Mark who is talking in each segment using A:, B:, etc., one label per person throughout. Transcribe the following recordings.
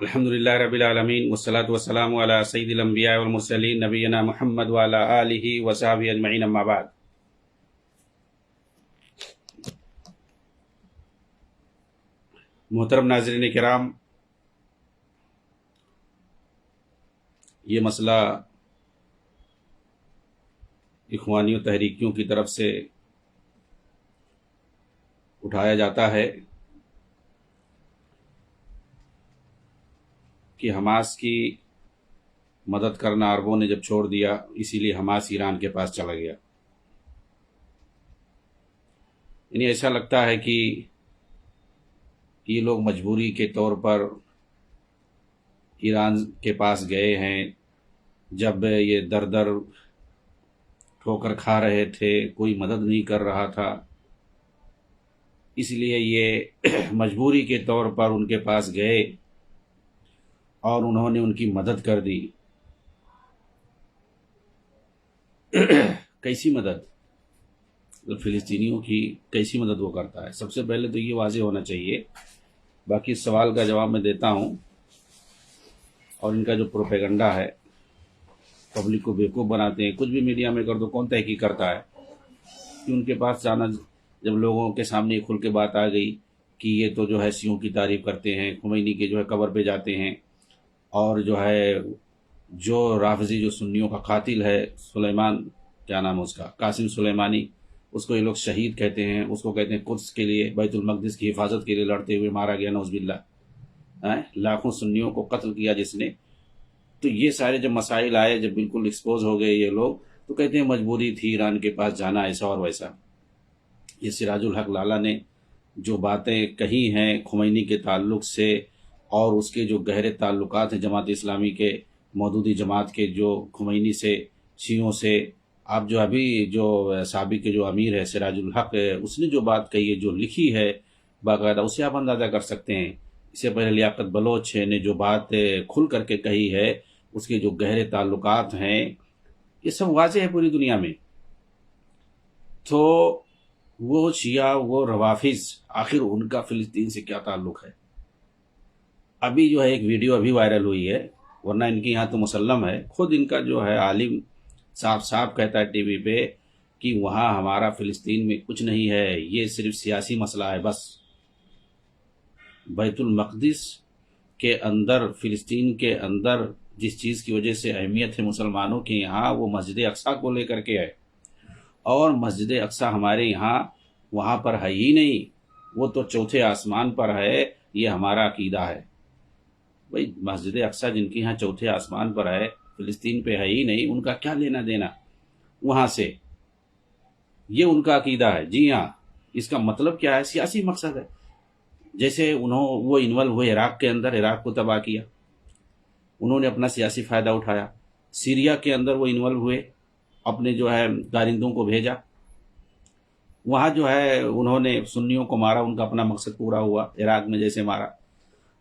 A: الحمد للہ رب العالمین والصلاة والسلام علی سید الانبیاء والمرسلین نبینا محمد وعلی آلہ وصحبہ اجمعین اما بعد۔ محترم ناظرین کرام، یہ مسئلہ اخوانی و تحریکیوں کی طرف سے اٹھایا جاتا ہے کہ حماس کی مدد کرنا عربوں نے جب چھوڑ دیا، اسی لیے حماس ایران کے پاس چلا گیا۔ انہیں ایسا لگتا ہے کہ یہ لوگ مجبوری کے طور پر ایران کے پاس گئے ہیں، جب یہ در در ٹھوکر کھا رہے تھے، کوئی مدد نہیں کر رہا تھا، اس لیے یہ مجبوری کے طور پر ان کے پاس گئے اور انہوں نے ان کی مدد کر دی۔ کیسی مدد؟ فلسطینیوں کی کیسی مدد وہ کرتا ہے؟ سب سے پہلے تو یہ واضح ہونا چاہیے، باقی اس سوال کا جواب میں دیتا ہوں۔ اور ان کا جو پروپیگنڈا ہے، پبلک کو بیوقوف بناتے ہیں، کچھ بھی میڈیا میں کر دو، کون تحقیق کرتا ہے؟ کہ ان کے پاس جانا، جب لوگوں کے سامنے کھل کے بات آ گئی کہ یہ تو جو ہے سیوں کی تعریف کرتے ہیں، خمینی کے جو ہے قبر پہ جاتے ہیں، اور جو ہے جو رافضی جو سنیوں کا قاتل ہے سلیمان، کیا نام ہے اس کا، قاسم سلیمانی، اس کو یہ لوگ شہید کہتے ہیں، اس کو کہتے ہیں قدس کے لیے، بیت المقدس کی حفاظت کے لیے لڑتے ہوئے مارا گیا، نعوذ باللہ، لاکھوں سنیوں کو قتل کیا جس نے۔ تو یہ سارے جب مسائل آئے، جب بالکل ایکسپوز ہو گئے یہ لوگ، تو کہتے ہیں مجبوری تھی ایران کے پاس جانا، ایسا اور ویسا۔ یہ سراج الحق لالہ نے جو باتیں کہی ہیں خمینی کے تعلق سے، اور اس کے جو گہرے تعلقات ہیں جماعت اسلامی کے، مودودی جماعت کے، جو خمینی سے، شیعوں سے، آپ جو ابھی جو سابق کے جو امیر ہے سراج الحق، اس نے جو بات کہی ہے، جو لکھی ہے باقاعدہ، اسے آپ اندازہ کر سکتے ہیں۔ اس سے پہلے لیاقت بلوچ نے جو بات کھل کر کے کہی ہے، اس کے جو گہرے تعلقات ہیں، یہ سب واضح ہے پوری دنیا میں۔ تو وہ شیعہ، وہ روافظ، آخر ان کا فلسطین سے کیا تعلق ہے؟ ابھی جو ہے ایک ویڈیو ابھی وائرل ہوئی ہے، ورنہ ان کی یہاں تو مسلم ہے، خود ان کا جو ہے عالم صاف صاف کہتا ہے ٹی وی پہ کہ وہاں ہمارا فلسطین میں کچھ نہیں ہے، یہ صرف سیاسی مسئلہ ہے بس۔ بیت المقدس کے اندر، فلسطین کے اندر جس چیز کی وجہ سے اہمیت ہے مسلمانوں کے یہاں، وہ مسجد اقصیٰ کو لے کر کے ہے، اور مسجد اقصیٰ ہمارے یہاں وہاں پر ہے ہی نہیں، وہ تو چوتھے آسمان پر ہے، یہ ہمارا عقیدہ ہے۔ بھئی مسجد اقصیٰ جن کے یہاں چوتھے آسمان پر ہے، فلسطین پہ ہے ہی نہیں، ان کا کیا لینا دینا وہاں سے؟ یہ ان کا عقیدہ ہے۔ جی ہاں، اس کا مطلب کیا ہے؟ سیاسی مقصد ہے۔ جیسے وہ انوالو ہوئے عراق کے اندر، عراق کو تباہ کیا، انہوں نے اپنا سیاسی فائدہ اٹھایا۔ سیریا کے اندر وہ انوالو ہوئے، اپنے جو ہے کارندوں کو بھیجا، وہاں جو ہے انہوں نے سنیوں کو مارا، ان کا اپنا مقصد پورا ہوا، عراق میں جیسے مارا۔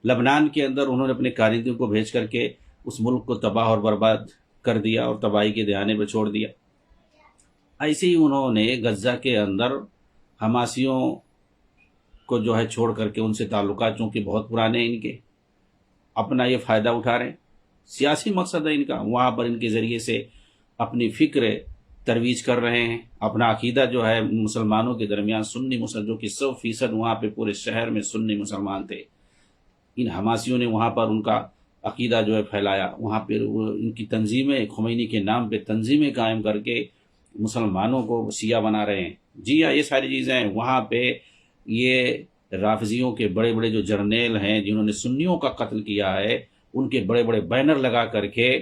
A: لبنان کے اندر انہوں نے اپنے کارندوں کو بھیج کر کے اس ملک کو تباہ اور برباد کر دیا اور تباہی کے دہانے پہ چھوڑ دیا۔ ایسے ہی انہوں نے غزہ کے اندر حماسیوں کو جو ہے چھوڑ کر کے، ان سے تعلقات چونکہ بہت پرانے ہیں ان کے، اپنا یہ فائدہ اٹھا رہے ہیں، سیاسی مقصد ہے ان کا، وہاں پر ان کے ذریعے سے اپنی فکر ترویج کر رہے ہیں، اپنا عقیدہ جو ہے مسلمانوں کے درمیان، سنی مسلم جو کہ 100% وہاں پہ پورے شہر میں سنی مسلمان تھے، ان حماسیوں نے وہاں پر ان کا عقیدہ جو ہے پھیلایا، وہاں پہ ان کی تنظیمیں، خمینی کے نام پہ تنظیمیں قائم کر کے مسلمانوں کو شیعہ بنا رہے ہیں۔ جی ہاں، یہ ساری چیزیں وہاں پہ یہ رافضیوں کے بڑے بڑے جو جرنیل ہیں جنہوں نے سنیوں کا قتل کیا ہے، ان کے بڑے بڑے بینر لگا کر کے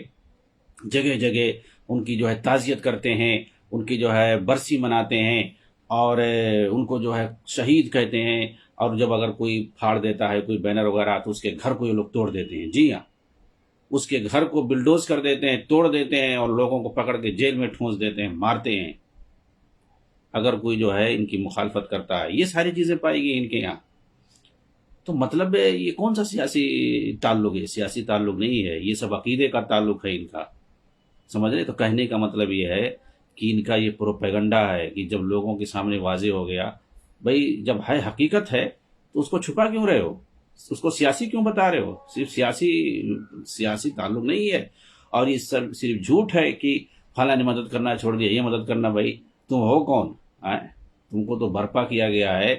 A: جگہ جگہ ان کی جو ہے تعزیت کرتے ہیں، ان کی جو ہے برسی مناتے ہیں، اور ان کو جو ہے شہید کہتے ہیں، اور جب اگر کوئی پھاڑ دیتا ہے کوئی بینر وغیرہ تو اس کے گھر کو یہ لوگ توڑ دیتے ہیں۔ جی ہاں، اس کے گھر کو بلڈوز کر دیتے ہیں، توڑ دیتے ہیں، اور لوگوں کو پکڑ کے جیل میں ٹھونس دیتے ہیں، مارتے ہیں اگر کوئی جو ہے ان کی مخالفت کرتا ہے۔ یہ ساری چیزیں پائی گئی ان کے یہاں۔ تو مطلب یہ کون سا سیاسی تعلق ہے؟ سیاسی تعلق نہیں ہے، یہ سب عقیدے کا تعلق ہے ان کا، سمجھ رہے؟ تو کہنے کا مطلب یہ ہے کہ ان کا یہ پروپیگنڈا ہے کہ جب لوگوں کے سامنے واضح ہو گیا، بھئی جب ہے حقیقت ہے تو اس کو چھپا کیوں رہے ہو؟ اس کو سیاسی کیوں بتا رہے ہو؟ صرف سیاسی تعلق نہیں ہے، اور یہ صرف جھوٹ ہے کہ فلاں نے مدد کرنا چھوڑ دیا، یہ مدد کرنا. بھائی تم ہو کون؟ تم کو تو برپا کیا گیا ہے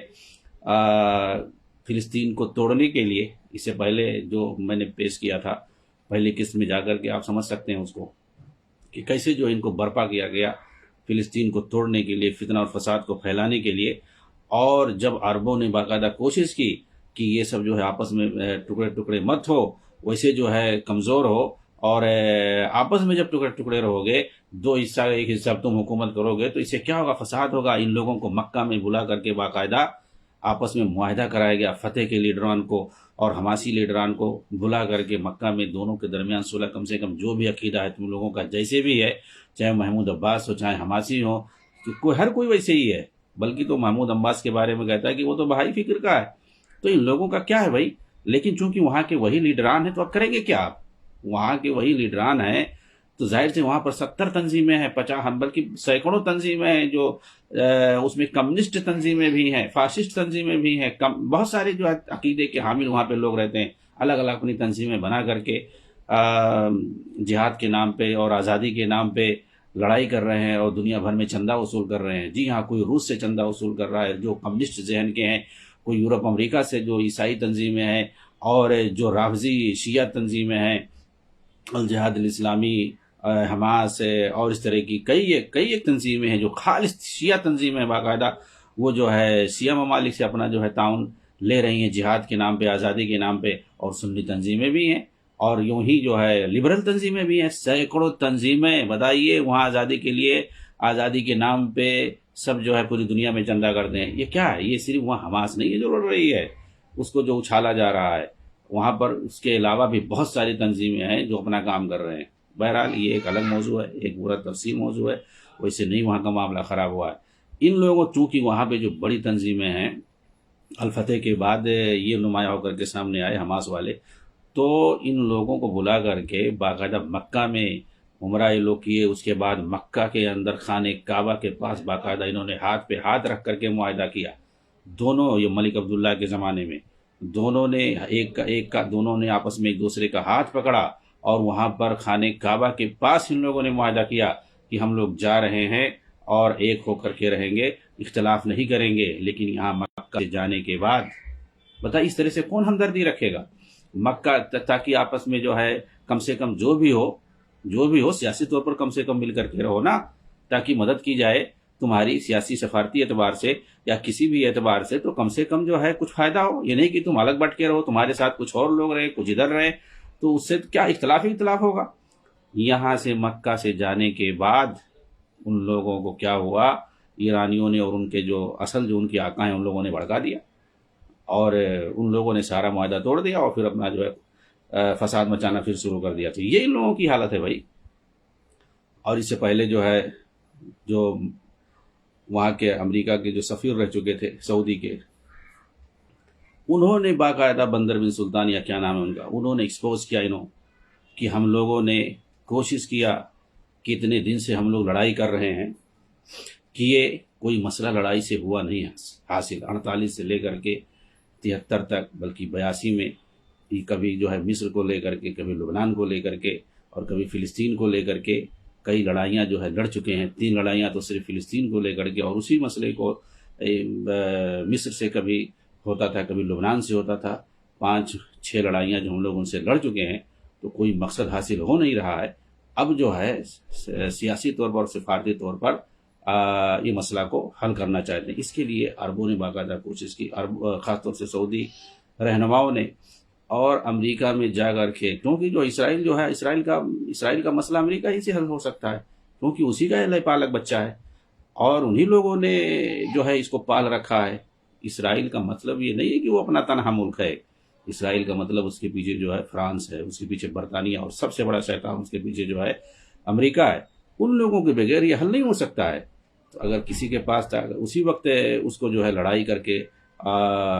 A: فلسطین کو توڑنے کے لیے. اس سے پہلے جو میں نے پیش کیا تھا پہلی قسط میں جا کر کے آپ سمجھ سکتے ہیں اس کو کہ کیسے جو ان کو برپا کیا گیا فلسطین کو توڑنے کے لیے، فتنہ اور فساد کو پھیلانے کے لیے. اور جب عربوں نے باقاعدہ کوشش کی کہ یہ سب جو ہے آپس میں ٹکڑے ٹکڑے مت ہو، ویسے جو ہے کمزور ہو، اور آپس میں جب ٹکڑے ٹکڑے رہو گے، دو حصہ ایک حصہ تم حکومت کرو گے، تو اس سے کیا ہوگا؟ فساد ہوگا. ان لوگوں کو مکہ میں بلا کر کے باقاعدہ آپس میں معاہدہ کرایا گیا. فتح کے لیڈران کو اور حماسی لیڈران کو بلا کر کے مکہ میں دونوں کے درمیان صلح، کم سے کم جو بھی عقیدہ ہے تم لوگوں کا جیسے بھی ہے، چاہے محمود عباس ہو چاہے حماسی ہو، ہر کوئی ویسے ہی ہے. بلکہ تو محمود عباس کے بارے میں کہتا ہے کہ وہ تو بہائی فکر کا ہے. تو ان لوگوں کا کیا ہے بھائی؟ لیکن چونکہ وہاں کے وہی لیڈران ہیں تو اب کریں گے کیا؟ آپ وہاں کے وہی لیڈران ہیں تو ظاہر سے وہاں پر 70 تنظیمیں ہیں، 50 بلکہ سینکڑوں تنظیمیں ہیں، جو اس میں کمیونسٹ تنظیمیں بھی ہیں، فاشسٹ تنظیمیں بھی ہیں، بہت سارے جو عقیدے کے حامل وہاں پہ لوگ رہتے ہیں، الگ الگ اپنی تنظیمیں بنا کر کے جہاد کے نام پہ اور آزادی کے نام پہ لڑائی کر رہے ہیں اور دنیا بھر میں چندہ وصول کر رہے ہیں. جی ہاں، کوئی روس سے چندہ وصول کر رہا ہے جو کمیونسٹ ذہن کے ہیں، کوئی یورپ امریکہ سے جو عیسائی تنظیمیں ہیں، اور جو رافضی شیعہ تنظیمیں ہیں، الجہاد الاسلامی، حماس، اور اس طرح کی کئی ایک تنظیمیں ہیں جو خالص شیعہ تنظیمیں ہیں. باقاعدہ وہ جو ہے شیعہ ممالک سے اپنا جو ہے تعاون لے رہی ہیں جہاد کے نام پہ، آزادی کے نام پہ. اور سنی تنظیمیں بھی ہیں، اور یوں ہی جو ہے لبرل تنظیمیں بھی ہیں، سینکڑوں تنظیمیں. بتائیے وہاں آزادی کے لیے، آزادی کے نام پہ سب جو ہے پوری دنیا میں چندہ کرتے ہیں. یہ کیا ہے؟ یہ صرف وہاں حماس نہیں ہے جو لڑ رہی ہے، اس کو جو اچھالا جا رہا ہے، وہاں پر اس کے علاوہ بھی بہت ساری تنظیمیں ہیں جو اپنا کام کر رہے ہیں. بہرحال یہ ایک الگ موضوع ہے، ایک پورا تفصیل موضوع ہے. ویسے نہیں وہاں کا معاملہ خراب ہوا ہے. ان لوگوں چونکہ وہاں پہ جو بڑی تنظیمیں ہیں الفتح کے بعد یہ نمایاں ہو کر کے سامنے آئے حماس والے، تو ان لوگوں کو بلا کر کے باقاعدہ مکہ میں عمرہ یہ لوگ کیے. اس کے بعد مکہ کے اندر خانہ کعبہ کے پاس باقاعدہ انہوں نے ہاتھ پہ ہاتھ رکھ کر کے معاہدہ کیا. دونوں، یہ ملک عبداللہ کے زمانے میں دونوں نے دونوں نے آپس میں ایک دوسرے کا ہاتھ پکڑا، اور وہاں پر خانہ کعبہ کے پاس ان لوگوں نے معاہدہ کیا کہ ہم لوگ جا رہے ہیں اور ایک ہو کر کے رہیں گے، اختلاف نہیں کریں گے. لیکن یہاں مکہ سے جانے کے بعد بتائیے اس طرح سے کون ہمدردی رکھے گا مکہ؟ تاکہ آپس میں جو ہے کم سے کم جو بھی ہو سیاسی طور پر کم سے کم مل کر کے رہو نا، تاکہ مدد کی جائے تمہاری سیاسی سفارتی اعتبار سے یا کسی بھی اعتبار سے، تو کم سے کم جو ہے کچھ فائدہ ہو. یہ نہیں کہ تم الگ بٹ کے رہو، تمہارے ساتھ کچھ اور لوگ رہے، کچھ ادھر رہے، تو اس سے کیا اختلاف ہوگا. یہاں سے مکہ سے جانے کے بعد ان لوگوں کو کیا ہوا؟ ایرانیوں نے اور ان کے جو اصل جو ان کے آقا ہیں ان لوگوں نے بھڑکا دیا، اور ان لوگوں نے سارا معاہدہ توڑ دیا، اور پھر اپنا جو ہے فساد مچانا پھر شروع کر دیا. تو یہ ان لوگوں کی حالت ہے بھائی. اور اس سے پہلے جو ہے جو وہاں کے امریکہ کے جو سفیر رہ چکے تھے سعودی کے، انہوں نے باقاعدہ بندر بن سلطان یا کیا نام ہے ان کا، انہوں نے ایکسپوز کیا کہ ہم لوگوں نے کوشش کیا کہ اتنے دن سے ہم لوگ لڑائی کر رہے ہیں کہ یہ کوئی مسئلہ لڑائی سے ہوا نہیں حاصل. 48 سے لے کر کے 73 تک، بلکہ 82 میں کبھی جو ہے مصر کو لے کر کے، کبھی لبنان کو لے کر کے، اور کبھی فلسطین کو لے کر کے کئی لڑائیاں جو ہے لڑ چکے ہیں. 3 لڑائیاں تو صرف فلسطین کو لے کر کے، اور اسی مسئلے کو مصر سے کبھی ہوتا تھا، کبھی لبنان سے ہوتا تھا. 5-6 لڑائیاں جو ہم لوگ ان سے لڑ چکے ہیں، تو کوئی مقصد حاصل ہو نہیں رہا ہے. اب جو ہے سیاسی طور پر اور سفارتی طور پر یہ مسئلہ کو حل کرنا چاہتے ہیں. اس کے لیے عربوں نے باقاعدہ کوشش کی، خاص طور سے سعودی رہنماؤں نے، اور امریکہ میں جا کر کے، کیونکہ جو اسرائیل جو ہے، اسرائیل کا مسئلہ امریکہ ہی سے حل ہو سکتا ہے، کیونکہ اسی کا اہل پالک بچہ ہے، اور انہی لوگوں نے جو ہے اس کو پال رکھا ہے. اسرائیل کا مطلب یہ نہیں ہے کہ وہ اپنا تنہا ملک ہے. اسرائیل کا مطلب اس کے پیچھے جو ہے فرانس ہے، اس کے پیچھے برطانیہ، اور سب سے بڑا شیطان اس کے پیچھے جو ہے امریکہ ہے. ان لوگوں کے بغیر یہ حل نہیں ہو سکتا ہے. تو اگر کسی کے پاس تھا، اسی وقت اس کو جو ہے لڑائی کر کے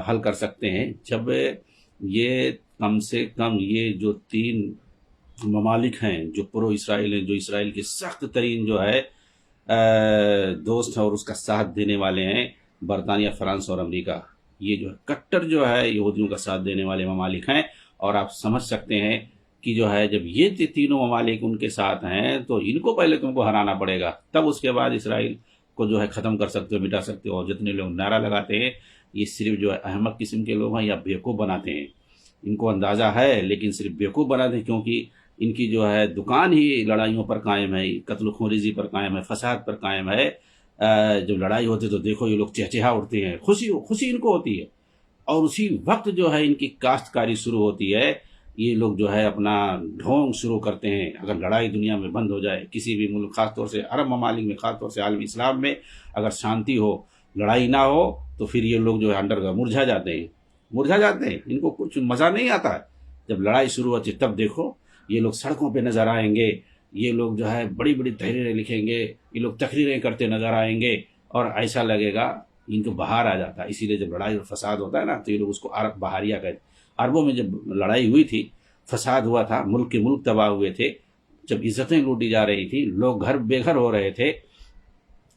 A: حل کر سکتے ہیں، جب یہ کم سے کم یہ جو 3 ممالک ہیں جو پرو اسرائیل ہیں، جو اسرائیل کے سخت ترین جو ہے دوست ہیں اور اس کا ساتھ دینے والے ہیں، برطانیہ، فرانس اور امریکہ. یہ جو ہے کٹر جو ہے یہودیوں کا ساتھ دینے والے ممالک ہیں، اور آپ سمجھ سکتے ہیں کہ جو ہے جب یہ تینوں ممالک ان کے ساتھ ہیں تو ان کو پہلے تم کو ہرانا پڑے گا، تب اس کے بعد اسرائیل کو جو ہے ختم کر سکتے ہو، مٹا سکتے ہو۔ اور جتنے لوگ نعرہ لگاتے ہیں یہ صرف جو ہے احمق قسم کے لوگ ہیں یا بیوقوف بناتے ہیں، ان کو اندازہ ہے لیکن صرف بیوقوف بناتے ہیں، کیونکہ ان کی جو ہے دکان ہی لڑائیوں پر قائم ہے، قتل و خونریزی پر قائم ہے، فساد پر قائم ہے۔ جب لڑائی ہوتی تو دیکھو یہ لوگ چہچہا اٹھتے ہیں، خوشی ان کو ہوتی ہے، اور اسی وقت جو ہے ان کی کاشتکاری شروع ہوتی ہے، یہ لوگ جو ہے اپنا ڈھونگ شروع کرتے ہیں۔ اگر لڑائی دنیا میں بند ہو جائے کسی بھی ملک، خاص طور سے عرب ممالک میں، خاص طور سے عالم اسلام میں اگر شانتی ہو، لڑائی نہ ہو، تو پھر یہ لوگ جو ہے انڈر مرجھا جاتے ہیں، ان کو کچھ مزہ نہیں آتا ہے۔ جب لڑائی شروع ہوتی ہے تب دیکھو یہ لوگ سڑکوں پہ نظر آئیں گے، یہ لوگ جو ہے بڑی بڑی تحریریں لکھیں گے، یہ لوگ تقریریں کرتے نظر آئیں گے، اور ایسا لگے گا ان کو بہار آ جاتا ہے۔ اسی لیے جب لڑائی اور فساد ہوتا ہے نا تو یہ لوگ اس کو عرب بہاریہ کہتے ہیں۔ عربوں میں جب لڑائی ہوئی تھی، فساد ہوا تھا، ملک کے ملک تباہ ہوئے تھے، جب عزتیں لوٹی جا رہی تھی، لوگ گھر بے گھر ہو رہے تھے،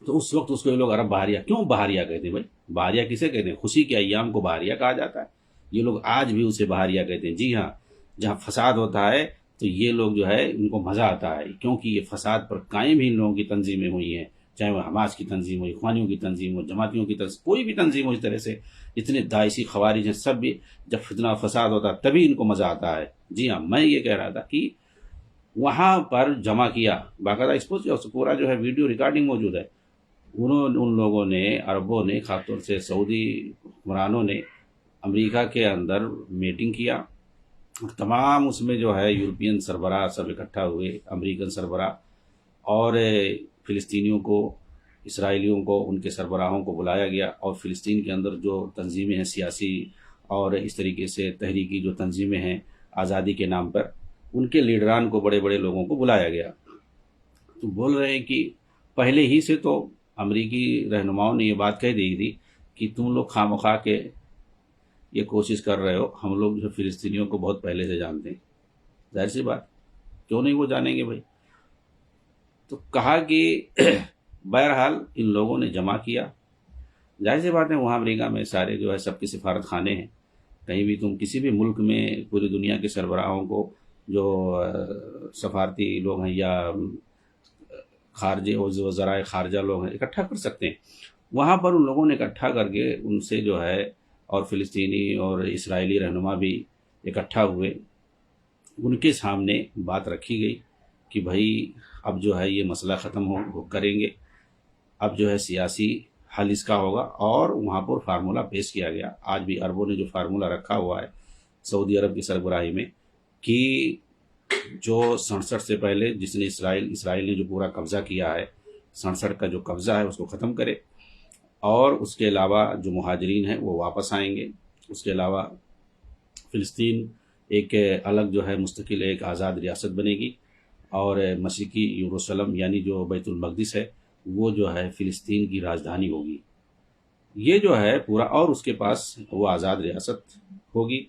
A: تو اس وقت اس کو یہ لوگ عرب بہاریہ، کیوں بہاریہ کہتے ہیں بھائی؟ بہاریہ کسے کہتے ہیں؟ خوشی کے ایام کو بہاریہ کہا جاتا ہے، یہ لوگ آج بھی اسے بہاریہ کہتے ہیں۔ جی ہاں، جہاں فساد ہوتا ہے تو یہ لوگ جو ہے ان کو مزہ آتا ہے، کیونکہ یہ فساد پر قائم ہی ان لوگوں کی تنظیمیں ہوئی ہیں، چاہے وہ حماس کی تنظیم ہو، اخوانیوں کی تنظیم ہو، جماعتیوں کی تنظیم، کوئی بھی تنظیم ہو، اس طرح سے جتنے داعشی خوارج ہیں سب بھی جب فتنہ فساد ہوتا ہے تبھی ان کو مزہ آتا ہے۔ جی ہاں، میں یہ کہہ رہا تھا کہ وہاں پر جمع کیا، باقاعدہ اس پورا جو ہے ویڈیو ریکارڈنگ موجود ہے، ان لوگوں نے، عربوں نے، خاص طور سے سعودی حکمرانوں نے امریکہ کے اندر میٹنگ کیا، اور تمام اس میں جو ہے یورپین سربراہ سب اکٹھا ہوئے، امریکن سربراہ، اور فلسطینیوں کو، اسرائیلیوں کو، ان کے سربراہوں کو بلایا گیا، اور فلسطین کے اندر جو تنظیمیں ہیں سیاسی اور اس طریقے سے تحریکی جو تنظیمیں ہیں آزادی کے نام پر، ان کے لیڈران کو، بڑے بڑے لوگوں کو بلایا گیا۔ تو بول رہے ہیں کہ پہلے ہی سے تو امریکی رہنماؤں نے یہ بات کہہ دی تھی کہ تم لوگ خواہ مخواہ کے یہ کوشش کر رہے ہو، ہم لوگ جو فلسطینیوں کو بہت پہلے سے جانتے ہیں۔ ظاہر سی بات، کیوں نہیں وہ جانیں گے بھائی؟ تو کہا کہ بہرحال ان لوگوں نے جمع کیا، ظاہر سی بات ہے وہاں امریکہ میں سارے جو ہے سب کے سفارت خانے ہیں، کہیں بھی تم کسی بھی ملک میں پوری دنیا کے سربراہوں کو، جو سفارتی لوگ ہیں یا خارجہ وزرائے خارجہ لوگ ہیں، اکٹھا کر سکتے ہیں۔ وہاں پر ان لوگوں نے اکٹھا کر کے ان سے جو ہے، اور فلسطینی اور اسرائیلی رہنما بھی اکٹھا ہوئے، ان کے سامنے بات رکھی گئی کہ بھائی اب جو ہے یہ مسئلہ ختم ہو کریں گے، اب جو ہے سیاسی حل اس کا ہوگا، اور وہاں پر فارمولہ پیش کیا گیا۔ آج بھی عربوں نے جو فارمولہ رکھا ہوا ہے سعودی عرب کی سربراہی میں، کہ جو 67 سے پہلے جس نے اسرائیل نے جو پورا قبضہ کیا ہے، 67 کا جو قبضہ ہے اس کو ختم کرے، اور اس کے علاوہ جو مہاجرین ہیں وہ واپس آئیں گے، اس کے علاوہ فلسطین ایک الگ جو ہے مستقل ایک آزاد ریاست بنے گی، اور مشرقی یروشلم یعنی جو بیت المقدس ہے وہ جو ہے فلسطین کی راجدھانی ہوگی۔ یہ جو ہے پورا، اور اس کے پاس وہ آزاد ریاست ہوگی،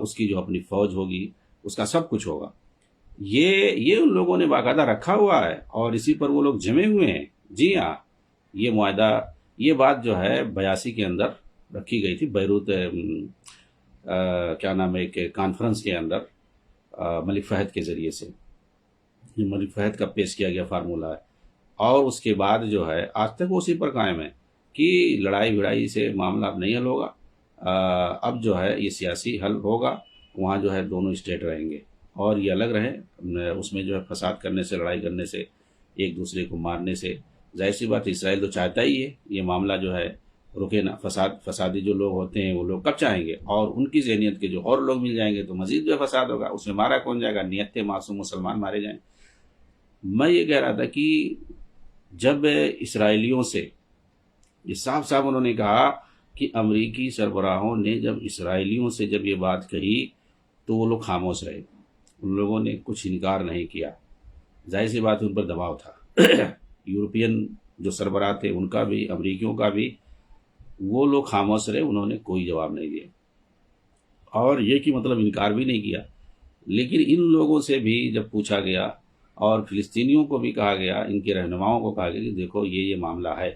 A: اس کی جو اپنی فوج ہوگی، اس کا سب کچھ ہوگا۔ یہ ان لوگوں نے باقاعدہ رکھا ہوا ہے، اور اسی پر وہ لوگ جمے ہوئے ہیں۔ جی ہاں، یہ معاہدہ، یہ بات جو ہے 82 کے اندر رکھی گئی تھی، بیروت کیا نام ہے، ایک کانفرنس کے اندر ملک فہد کے ذریعے سے، یہ ملک فہد کا پیش کیا گیا فارمولہ ہے، اور اس کے بعد جو ہے آج تک وہ اسی پر قائم ہے کہ لڑائی بھڑائی سے معاملہ اب نہیں حل ہوگا، اب جو ہے یہ سیاسی حل ہوگا، وہاں جو ہے دونوں اسٹیٹ رہیں گے، اور یہ الگ رہیں، اس میں جو ہے فساد کرنے سے، لڑائی کرنے سے، ایک دوسرے کو مارنے سے، ظاہر سی بات اسرائیل تو چاہتا ہی ہے یہ معاملہ جو ہے رکے نا، فسادی جو لوگ ہوتے ہیں وہ لوگ کب چاہیں گے، اور ان کی ذہنیت کے جو اور لوگ مل جائیں گے تو مزید جو ہے فساد ہوگا، اس میں مارا کون جائے گا، نیت معصوم مسلمان مارے جائیں۔ میں یہ کہہ رہا تھا کہ جب اسرائیلیوں سے یہ صاف صاف انہوں نے کہا کہ امریکی سربراہوں نے جب اسرائیلیوں سے جب یہ بات کہی تو وہ لوگ خاموش رہے، ان لوگوں نے کچھ انکار نہیں کیا، ظاہر سی بات ان پر دباؤ تھا۔ یورپین جو سربراہ تھے ان کا بھی، امریکیوں کا بھی، وہ لوگ خاموش رہے، انہوں نے کوئی جواب نہیں دیا، اور یہ کہ مطلب انکار بھی نہیں کیا۔ لیکن ان لوگوں سے بھی جب پوچھا گیا، اور فلسطینیوں کو بھی کہا گیا، ان کے رہنماؤں کو کہا گیا کہ دیکھو یہ معاملہ ہے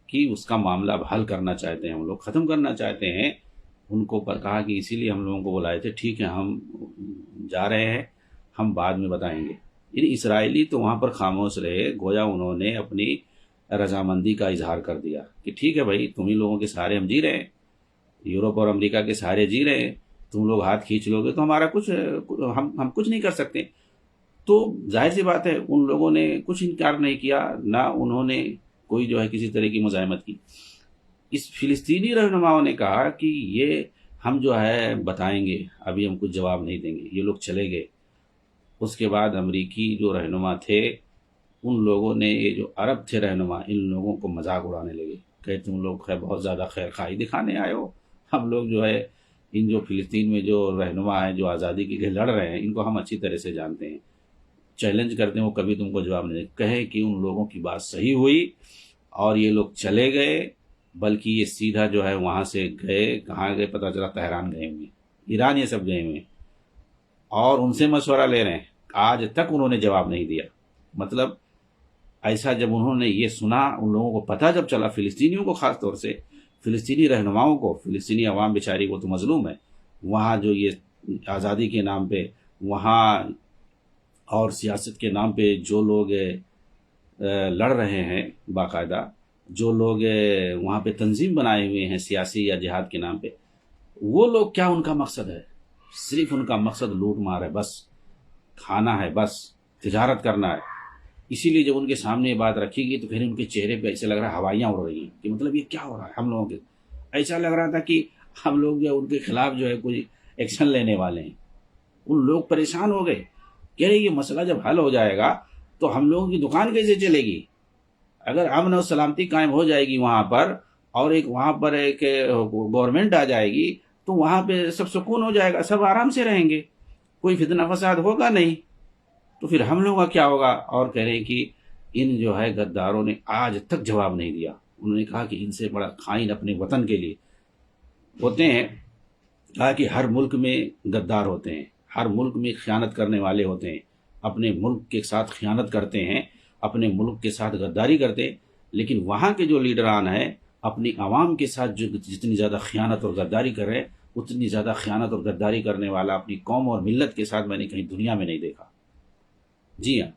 A: کہ اس کا معاملہ اب حل کرنا چاہتے ہیں، ہم لوگ ختم کرنا چاہتے ہیں۔ ان کو کہا کہ اسی لیے ہم لوگوں کو بلائے تھے، ٹھیک ہے ہم جا رہے ہیں، ہم بعد میں بتائیں گے۔ یعنی اسرائیلی تو وہاں پر خاموش رہے، گویا انہوں نے اپنی رضامندی کا اظہار کر دیا کہ ٹھیک ہے بھائی، تم ہی لوگوں کے سہارے ہم جی رہے ہیں، یورپ اور امریکہ کے سہارے جی رہے ہیں، تم لوگ ہاتھ کھینچ لو گے تو ہمارا کچھ ہم کچھ نہیں کر سکتے۔ تو ظاہر سی بات ہے ان لوگوں نے کچھ انکار نہیں کیا، نہ انہوں نے کوئی جو ہے کسی طرح کی مزاحمت کی۔ اس فلسطینی رہنماؤں نے کہا کہ یہ ہم جو ہے بتائیں گے، ابھی ہم کچھ جواب نہیں دیں گے۔ یہ لوگ چلے گئے۔ اس کے بعد امریکی جو رہنما تھے ان لوگوں نے، یہ جو عرب تھے رہنما، ان لوگوں کو مذاق اڑانے لگے کہ تم لوگ بہت زیادہ خیر خواہی دکھانے آئے ہو، ہم لوگ جو ہے ان جو فلسطین میں جو رہنما ہیں جو آزادی کے لیے لڑ رہے ہیں ان کو ہم اچھی طرح سے جانتے ہیں، چیلنج کرتے ہیں، وہ کبھی تم کو جواب نہیں دیں۔ کہے کہ ان لوگوں کی بات صحیح ہوئی اور یہ لوگ چلے گئے، بلکہ یہ سیدھا جو ہے وہاں سے گئے، کہاں گئے پتہ چلا تہران گئے ہوئے، ایران یہ سب گئے ہوئے، اور ان سے مشورہ لے رہے ہیں۔ آج تک انہوں نے جواب نہیں دیا۔ مطلب ایسا جب انہوں نے یہ سنا، ان لوگوں کو پتہ جب چلا، فلسطینیوں کو خاص طور سے، فلسطینی رہنماؤں کو، فلسطینی عوام بیچاری وہ تو مظلوم ہے، وہاں جو یہ آزادی کے نام پہ وہاں اور سیاست کے نام پہ جو لوگ لڑ رہے ہیں، باقاعدہ جو لوگ وہاں پہ تنظیم بنائے ہوئے ہیں سیاسی یا جہاد کے نام پہ، وہ لوگ کیا ان کا مقصد ہے؟ صرف ان کا مقصد لوٹ مار ہے، بس کھانا ہے، بس تجارت کرنا ہے۔ اسی لیے جب ان کے سامنے یہ بات رکھی گئی تو پھر ان کے چہرے پہ ایسے لگ رہا ہے ہوائیاں اڑ رہی ہیں کہ مطلب یہ کیا ہو رہا ہے ہم لوگوں کے، ایسا لگ رہا تھا کہ ہم لوگ جو ان کے خلاف جو ہے کوئی ایکشن لینے والے ہیں۔ ان لوگ پریشان ہو گئے، کہہ رہے یہ مسئلہ جب حل ہو جائے گا تو ہم لوگوں کی دکان کیسے چلے گی؟ اگر امن و سلامتی قائم ہو جائے گی وہاں پر، اور ایک وہاں پر ایک گورنمنٹ آ جائے گی تو وہاں پہ سب سکون ہو جائے گا، سب آرام سے رہیں گے، کوئی فتنہ فساد ہوگا نہیں، تو پھر ہم لوگوں کا کیا ہوگا؟ اور کہہ رہے ہیں کہ ان جو ہے غداروں نے آج تک جواب نہیں دیا۔ انہوں نے کہا کہ ان سے بڑا خائن اپنے وطن کے لیے ہوتے ہیں۔ کہا کہ ہر ملک میں غدار ہوتے ہیں، ہر ملک میں خیانت کرنے والے ہوتے ہیں، اپنے ملک کے ساتھ خیانت کرتے ہیں، اپنے ملک کے ساتھ غداری کرتے ہیں، لیکن وہاں کے جو لیڈران ہیں اپنی عوام کے ساتھ جو جتنی زیادہ خیانت اور غداری کر رہے ہیں، اتنی زیادہ خیانت اور غداری کرنے والا اپنی قوم اور ملت کے ساتھ میں نے کہیں دنیا میں نہیں دیکھا۔ جی ہاں۔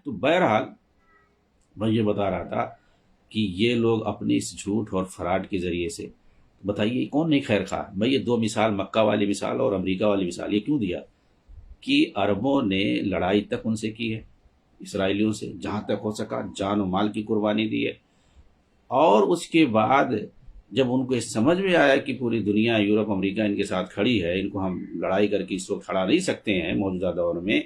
A: تو بہرحال میں یہ بتا رہا تھا کہ یہ لوگ اپنی اس جھوٹ اور فراڈ کے ذریعے سے، بتائیے کون نہیں خیر خواہ؟ میں یہ دو مثال، مکہ والی مثال اور امریکہ والی مثال، یہ کیوں دیا کہ عربوں نے لڑائی تک ان سے کی ہے، اسرائیلیوں سے، جہاں تک ہو سکا جان و مال کی قربانی دی ہے، اور اس کے بعد جب ان کو اس سمجھ میں آیا کہ پوری دنیا، یورپ امریکہ ان کے ساتھ کھڑی ہے، ان کو ہم لڑائی کر کے اس وقت کھڑا نہیں سکتے ہیں موجودہ دور میں،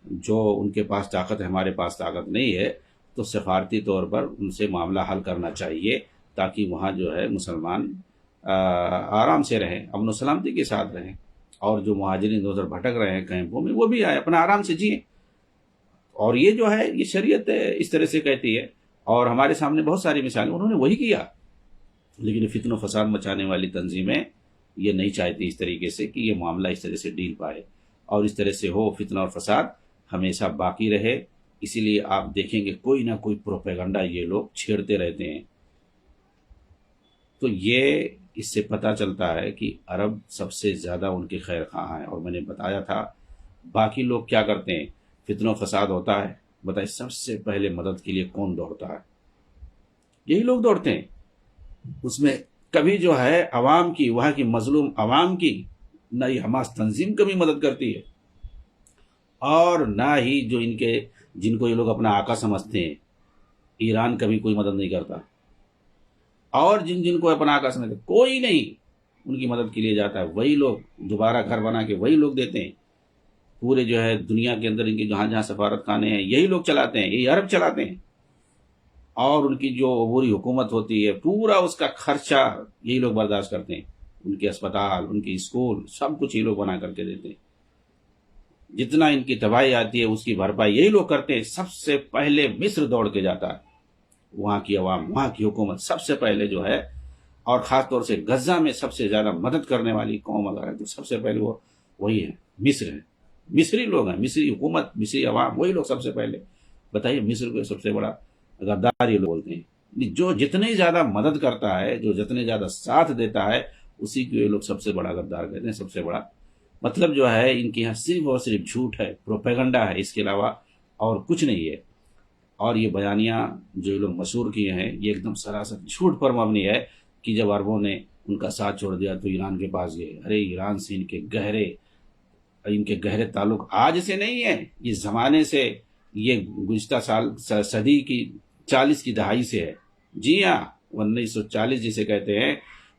A: جو ان کے پاس طاقت ہے ہمارے پاس طاقت نہیں ہے، تو سفارتی طور پر ان سے معاملہ حل کرنا چاہیے تاکہ وہاں جو ہے مسلمان آرام سے رہیں، امن و سلامتی کے ساتھ رہیں، اور جو مہاجرین ادھر بھٹک رہے ہیں کیمپوں میں وہ بھی آئے اپنا آرام سے جئیں۔ اور یہ جو ہے یہ شریعت اس طرح سے کہتی ہے، اور ہمارے سامنے بہت ساری مثالیں، انہوں نے وہی کیا۔ لیکن فتن و فساد مچانے والی تنظیمیں یہ نہیں چاہتی اس طریقے سے کہ یہ معاملہ اس طرح سے ڈیل پائے اور اس طرح سے ہو، فتنہ اور فساد ہمیشہ باقی رہے۔ اسی لیے آپ دیکھیں گے کوئی نہ کوئی پروپیگنڈا یہ لوگ چھیڑتے رہتے ہیں۔ تو یہ اس سے پتہ چلتا ہے کہ عرب سب سے زیادہ ان کے خیر خواہ ہیں۔ اور میں نے بتایا تھا باقی لوگ کیا کرتے ہیں، فتنہ و فساد ہوتا ہے، بتائیں سب سے پہلے مدد کے لیے کون دوڑتا ہے؟ یہی لوگ دوڑتے ہیں۔ اس میں کبھی جو ہے عوام کی، وہاں کی مظلوم عوام کی نہ ہی حماس تنظیم کبھی مدد کرتی ہے، اور نہ ہی جو ان کے، جن کو یہ لوگ اپنا آقا سمجھتے ہیں، ایران کبھی کوئی مدد نہیں کرتا، اور جن کو اپنا آقا سمجھتے کوئی نہیں ان کی مدد کے لیے جاتا ہے۔ وہی لوگ دوبارہ گھر بنا کے وہی لوگ دیتے ہیں، پورے جو ہے دنیا کے اندر ان کے جہاں جہاں سفارت خانے ہیں یہی لوگ چلاتے ہیں، یہی عرب چلاتے ہیں، اور ان کی جو عبوری حکومت ہوتی ہے پورا اس کا خرچہ یہی لوگ برداشت کرتے ہیں، ان کے اسپتال، ان کے اسکول، سب کچھ یہ لوگ بنا کر کے دیتے ہیں۔ جتنا ان کی تباہی آتی ہے اس کی بھرپائی یہی لوگ کرتے ہیں۔ سب سے پہلے مصر دوڑ کے جاتا ہے، وہاں کی عوام، وہاں کی حکومت سب سے پہلے جو ہے، اور خاص طور سے غزہ میں سب سے زیادہ مدد کرنے والی قوم اگر ہے تو سب سے پہلے وہی ہے، مصر ہے، مصری لوگ ہیں، مصری حکومت، مصری عوام، وہی لوگ سب سے پہلے۔ بتائیے مصر کو سب سے بڑا غدار یہ لوگ بولتے ہیں، جو جتنے زیادہ مدد کرتا ہے، جو جتنے زیادہ ساتھ دیتا ہے، اسی کو یہ لوگ سب سے بڑا غدار کہتے ہیں، سب سے بڑا مطلب جو ہے ان کے یہاں صرف اور صرف جھوٹ ہے، پروپیگنڈا ہے، اس کے علاوہ اور کچھ نہیں ہے۔ اور یہ بیانیہ جو یہ لوگ مشہور کیے ہیں یہ ایک دم سراسر جھوٹ پر مبنی ہے کہ جب عربوں نے ان کا ساتھ چھوڑ دیا تو ایران کے پاس گئے۔ ارے ایران سے ان کے گہرے تعلق آج سے نہیں ہے، یہ زمانے سے، یہ گزشتہ صدی کی 40 کی دہائی سے ہے۔ جی ہاں، 1940 جسے کہتے ہیں،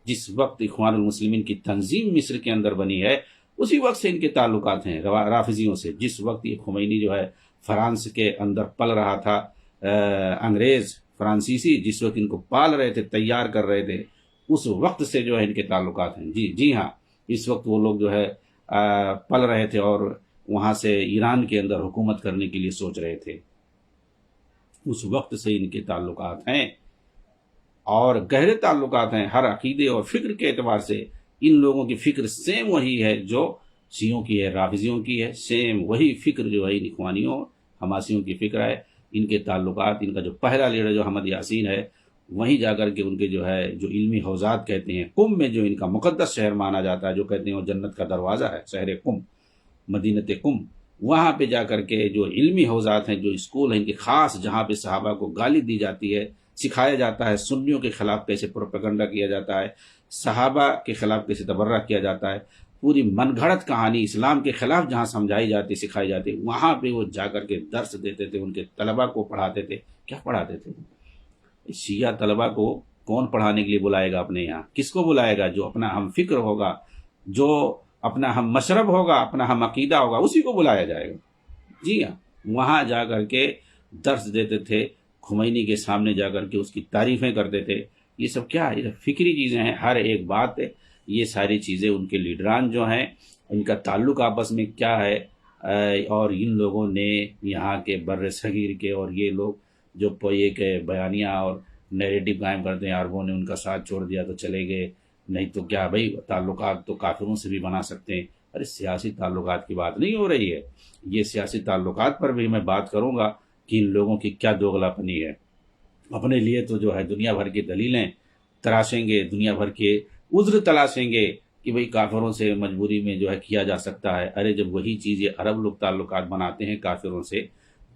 A: جس وقت اخوان المسلمین کی تنظیم مصر کے اندر بنی ہے، اسی وقت سے ان کے تعلقات ہیں رافضیوں سے۔ جس وقت یہ خمینی جو ہے فرانس کے اندر پل رہا تھا، انگریز فرانسیسی جس وقت ان کو پال رہے تھے، تیار کر رہے تھے، اس وقت سے جو ہے ان کے تعلقات ہیں۔ جی ہاں، اس وقت وہ لوگ جو ہے پل رہے تھے اور وہاں سے ایران کے اندر حکومت کرنے کے لیے سوچ رہے تھے، اس وقت سے ان کے تعلقات ہیں اور گہرے تعلقات ہیں۔ ہر عقیدے اور فکر کے اعتبار سے ان لوگوں کی فکر سیم وہی ہے جو شیعوں کی ہے، رافضیوں کی ہے، سیم وہی فکر جو ہے ان اخوانیوں حماسیوں کی فکر ہے۔ ان کے تعلقات، ان کا جو پہلا لیڈر جو احمد یاسین ہے، وہیں جا کر کے ان کے جو ہے جو علمی حوزات کہتے ہیں، قم میں جو ان کا مقدس شہر مانا جاتا ہے، جو کہتے ہیں وہ جنت کا دروازہ ہے، شہر قم، مدینت قم، وہاں پہ جا کر کے جو علمی حوزات ہیں، جو اسکول ہیں ان کے خاص، جہاں پہ صحابہ کو گالی دی جاتی ہے، سکھایا جاتا ہے سنیوں کے خلاف کیسے پروپیگنڈا کیا جاتا ہے، صحابہ کے خلاف کیسے تبرہ کیا جاتا ہے، پوری من گھڑت کہانی اسلام کے خلاف جہاں سمجھائی جاتی، سکھائی جاتی، وہاں پہ وہ جا کر کے درس دیتے تھے، ان کے طلبہ کو پڑھاتے تھے۔ کیا پڑھاتے تھے؟ شیعہ طلبہ کو کون پڑھانے کے لیے بلائے گا اپنے یہاں؟ کس کو بلائے گا؟ جو اپنا ہم فکر ہوگا، جو اپنا ہم مشرب ہوگا، اپنا ہم عقیدہ ہوگا، اسی کو بلایا جائے گا۔ جی ہاں، وہاں جا کر کے درس دیتے تھے، خمینی کے سامنے جا کر کے اس کی تعریفیں کرتے تھے۔ یہ سب کیا ہے؟ یہ فکری چیزیں ہیں، ہر ایک بات ہے، یہ ساری چیزیں ان کے لیڈران جو ہیں، ان کا تعلق آپس میں کیا ہے، اور ان لوگوں نے یہاں کے بر صغیر کے، اور یہ لوگ جو یہ کہ بیانیہ اور نیریٹو قائم کرتے ہیں، عربوں نے ان کا ساتھ چھوڑ دیا تو چلے گئے، نہیں تو کیا بھائی تعلقات تو کافروں سے بھی بنا سکتے ہیں۔ ارے سیاسی تعلقات کی بات نہیں ہو رہی ہے، یہ سیاسی تعلقات پر بھی میں بات کروں گا کہ ان لوگوں کی کیا دوغلا پنی ہے۔ اپنے لیے تو جو ہے دنیا بھر کی دلیلیں تراشیں گے، دنیا بھر کے عذر تلاشیں گے کہ بھئی کافروں سے مجبوری میں جو ہے کیا جا سکتا ہے۔ ارے جب وہی چیز یہ عرب لوگ تعلقات بناتے ہیں کافروں سے،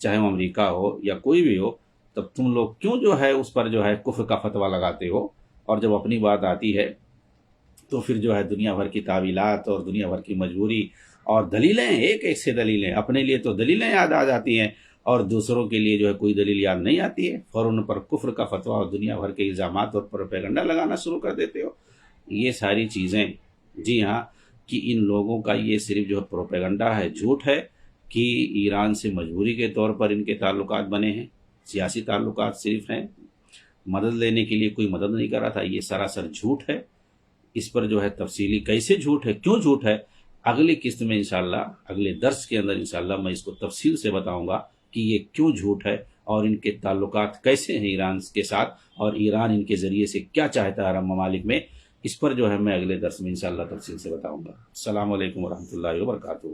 A: چاہے وہ امریکہ ہو یا کوئی بھی ہو، تب تم لوگ کیوں جو ہے اس پر جو ہے کفر کا فتویٰ لگاتے ہو؟ اور جب اپنی بات آتی ہے تو پھر جو ہے دنیا بھر کی تعویلات اور دنیا بھر کی مجبوری اور دلیلیں، ایک ایک سے دلیلیں، اپنے لیے تو دلیلیں یاد آ جاتی ہیں اور دوسروں کے لیے جو ہے کوئی دلیل یاد نہیں آتی ہے، فوراً پر کفر کا فتویٰ اور دنیا بھر کے الزامات اور پروپیگنڈا لگانا شروع کر دیتے ہو۔ یہ ساری چیزیں، جی ہاں، کہ ان لوگوں کا یہ صرف جو ہے پروپیگنڈا ہے، جھوٹ ہے کہ ایران سے مجبوری کے طور پر ان کے تعلقات بنے ہیں، سیاسی تعلقات صرف ہیں، مدد لینے کے لیے کوئی مدد نہیں کر رہا تھا، یہ سراسر جھوٹ ہے۔ اس پر جو ہے تفصیلی کیسے جھوٹ ہے، کیوں جھوٹ ہے، اگلی قسط میں انشاءاللہ، اگلے درس کے اندر انشاءاللہ میں اس کو تفصیل سے بتاؤں گا کہ یہ کیوں جھوٹ ہے اور ان کے تعلقات کیسے ہیں ایران کے ساتھ، اور ایران ان کے ذریعے سے کیا چاہتا ہے عرب ممالک میں۔ اس پر جو ہے میں اگلے درس میں انشاءاللہ تفصیل سے بتاؤں گا۔ السلام علیکم ورحمۃ اللہ وبرکاتہ۔